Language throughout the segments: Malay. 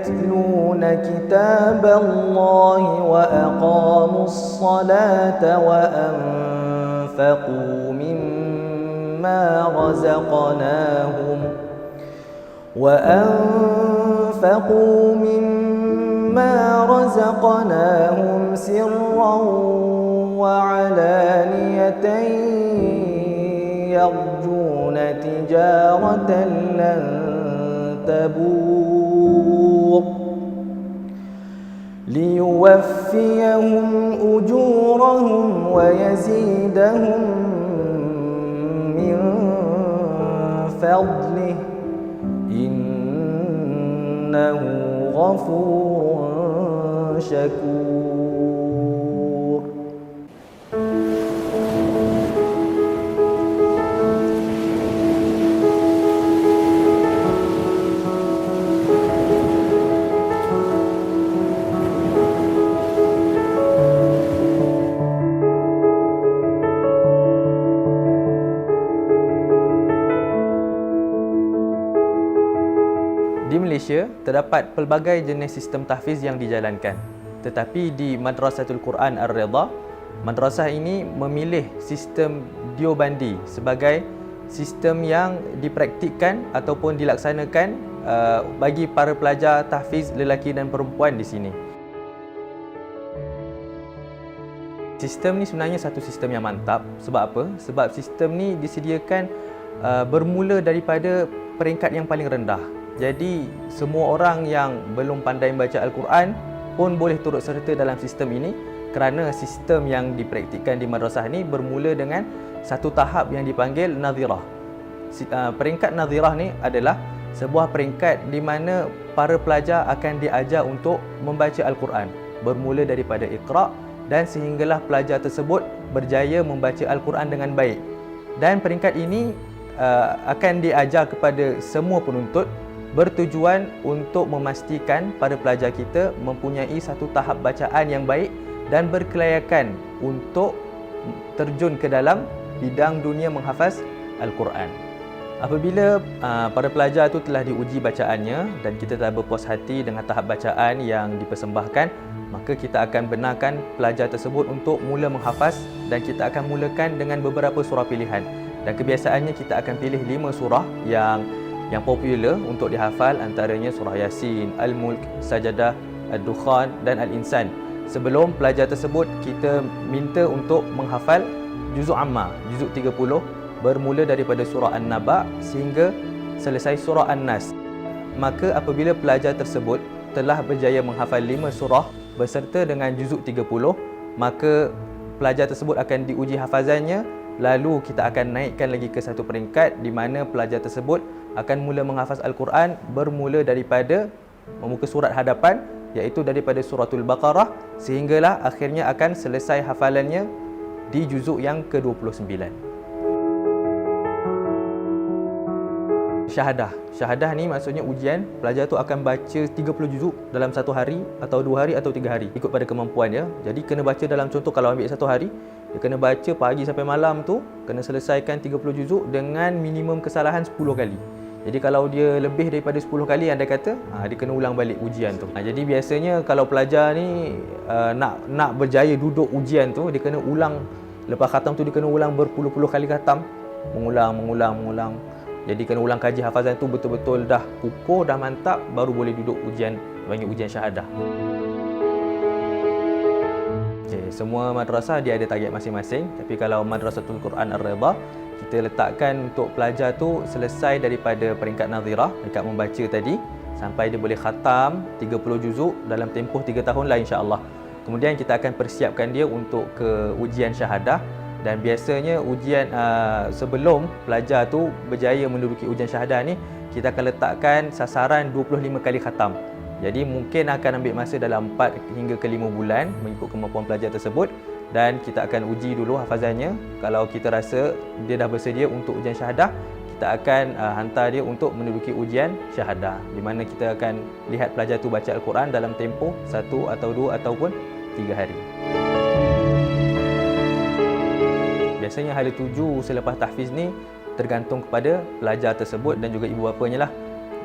يتلون كتاب الله وأقاموا الصلاة وأنفقوا مما رزقناهم سرا وعلانية يرجون تجارة لن تبور ليوفيهم أجورهم ويزيدهم من فضله إنه غفور شكور. Di Malaysia, terdapat pelbagai jenis sistem tahfiz yang dijalankan. Tetapi di Madrasatul Quran Ar-Ridha, madrasah ini memilih sistem Deobandi sebagai sistem yang dipraktikkan ataupun dilaksanakan bagi para pelajar tahfiz lelaki dan perempuan di sini. Sistem ni sebenarnya satu sistem yang mantap. Sebab apa? Sebab sistem ni disediakan bermula daripada peringkat yang paling rendah. Jadi semua orang yang belum pandai membaca Al-Quran pun boleh turut serta dalam sistem ini, kerana sistem yang dipraktikkan di madrasah ini bermula dengan satu tahap yang dipanggil Nadhirah. Peringkat Nadhirah ni adalah sebuah peringkat di mana para pelajar akan diajar untuk membaca Al-Quran bermula daripada Iqra' dan sehinggalah pelajar tersebut berjaya membaca Al-Quran dengan baik. Dan peringkat ini akan diajar kepada semua penuntut, bertujuan untuk memastikan para pelajar kita mempunyai satu tahap bacaan yang baik dan berkelayakan untuk terjun ke dalam bidang dunia menghafaz Al-Quran. Apabila para pelajar itu telah diuji bacaannya dan kita telah berpuas hati dengan tahap bacaan yang dipersembahkan, maka kita akan benarkan pelajar tersebut untuk mula menghafaz, dan kita akan mulakan dengan beberapa surah pilihan. Dan kebiasaannya kita akan pilih 5 surah yang popular untuk dihafal, antaranya surah Yasin, Al-Mulk, Sajadah, Ad-Dukhan dan Al-Insan. Sebelum pelajar tersebut, kita minta untuk menghafal juzuk amma, juzuk 30, bermula daripada surah An-Naba sehingga selesai surah An-Nas. Maka apabila pelajar tersebut telah berjaya menghafal 5 surah beserta dengan juzuk 30, maka pelajar tersebut akan diuji hafazannya. Lalu kita akan naikkan lagi ke satu peringkat di mana pelajar tersebut akan mula menghafaz Al-Quran bermula daripada membuka surat hadapan, iaitu daripada suratul Baqarah, sehinggalah akhirnya akan selesai hafalannya di juzuk yang ke-29. Syahadah ni maksudnya ujian. Pelajar tu akan baca 30 juzuk dalam satu hari atau 2 hari atau 3 hari, ikut pada kemampuan dia. Jadi kena baca dalam, contoh kalau ambil satu hari, dia kena baca pagi sampai malam tu, kena selesaikan 30 juzuk dengan minimum kesalahan 10 kali. Jadi kalau dia lebih daripada 10 kali, anda kata dia kena ulang balik ujian tu. Jadi biasanya kalau pelajar ni nak berjaya duduk ujian tu, dia kena ulang. Lepas khatam tu dia kena ulang berpuluh-puluh kali khatam, mengulang. Jadi kena ulang kaji hafazan tu betul-betul dah kukuh, dah mantap, baru boleh duduk ujian, panggil ujian syahadah. Semua madrasah dia ada target masing-masing, tapi kalau Madrasatul Quran Ar-Ridha, kita letakkan untuk pelajar tu selesai daripada peringkat Nadhirah, peringkat membaca tadi, sampai dia boleh khatam 30 juzuk dalam tempoh 3 tahun lah insya-Allah. Kemudian kita akan persiapkan dia untuk ke ujian syahadah, dan biasanya ujian sebelum pelajar tu berjaya menduduki ujian syahadah ni, kita akan letakkan sasaran 25 kali khatam. Jadi mungkin akan ambil masa dalam 4 hingga ke 5 bulan mengikut kemampuan pelajar tersebut, dan kita akan uji dulu hafazannya. Kalau kita rasa dia dah bersedia untuk ujian syahadah, kita akan hantar dia untuk menduduki ujian syahadah, di mana kita akan lihat pelajar tu baca Al-Quran dalam tempoh 1 atau 2 ataupun 3 hari. Biasanya hala tuju selepas tahfiz ni tergantung kepada pelajar tersebut dan juga ibu bapanya lah.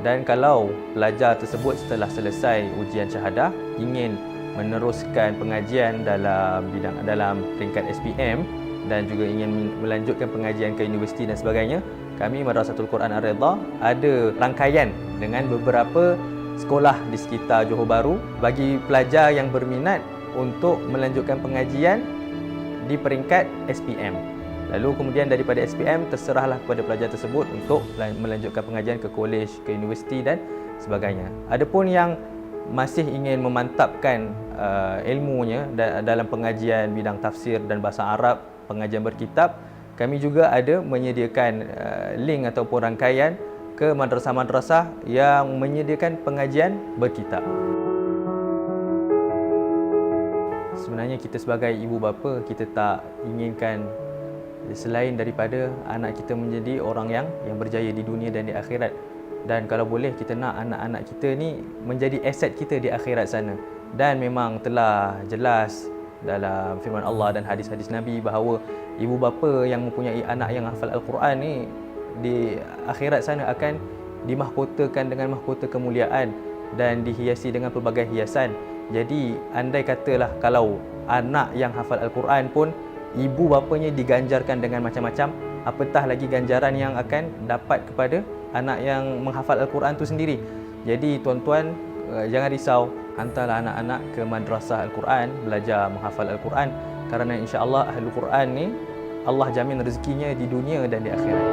Dan kalau pelajar tersebut setelah selesai ujian syahadah ingin meneruskan pengajian dalam peringkat SPM dan juga ingin melanjutkan pengajian ke universiti dan sebagainya, kami Madrasatul Quran Ar-Redha ada rangkaian dengan beberapa sekolah di sekitar Johor Bahru bagi pelajar yang berminat untuk melanjutkan pengajian di peringkat SPM. Lalu kemudian daripada SPM terserahlah kepada pelajar tersebut untuk melanjutkan pengajian ke kolej, ke universiti dan sebagainya. Adapun yang masih ingin memantapkan ilmunya dalam pengajian bidang tafsir dan bahasa Arab, pengajian berkitab, kami juga ada menyediakan link ataupun rangkaian ke madrasah-madrasah yang menyediakan pengajian berkitab. Sebenarnya kita sebagai ibu bapa, kita tak inginkan selain daripada anak kita menjadi orang yang berjaya di dunia dan di akhirat. Dan kalau boleh kita nak anak-anak kita ni menjadi aset kita di akhirat sana. Dan memang telah jelas dalam firman Allah dan hadis-hadis Nabi bahawa ibu bapa yang mempunyai anak yang hafal Al-Quran ni di akhirat sana akan dimahkotakan dengan mahkota kemuliaan dan dihiasi dengan pelbagai hiasan. Jadi andai katalah kalau anak yang hafal Al-Quran pun ibu bapanya diganjarkan dengan macam-macam, apatah lagi ganjaran yang akan dapat kepada anak yang menghafal Al-Quran tu sendiri. Jadi tuan-tuan jangan risau, hantarlah anak-anak ke madrasah Al-Quran, belajar menghafal Al-Quran, kerana insya-Allah Ahlul Quran ni Allah jamin rezekinya di dunia dan di akhirat.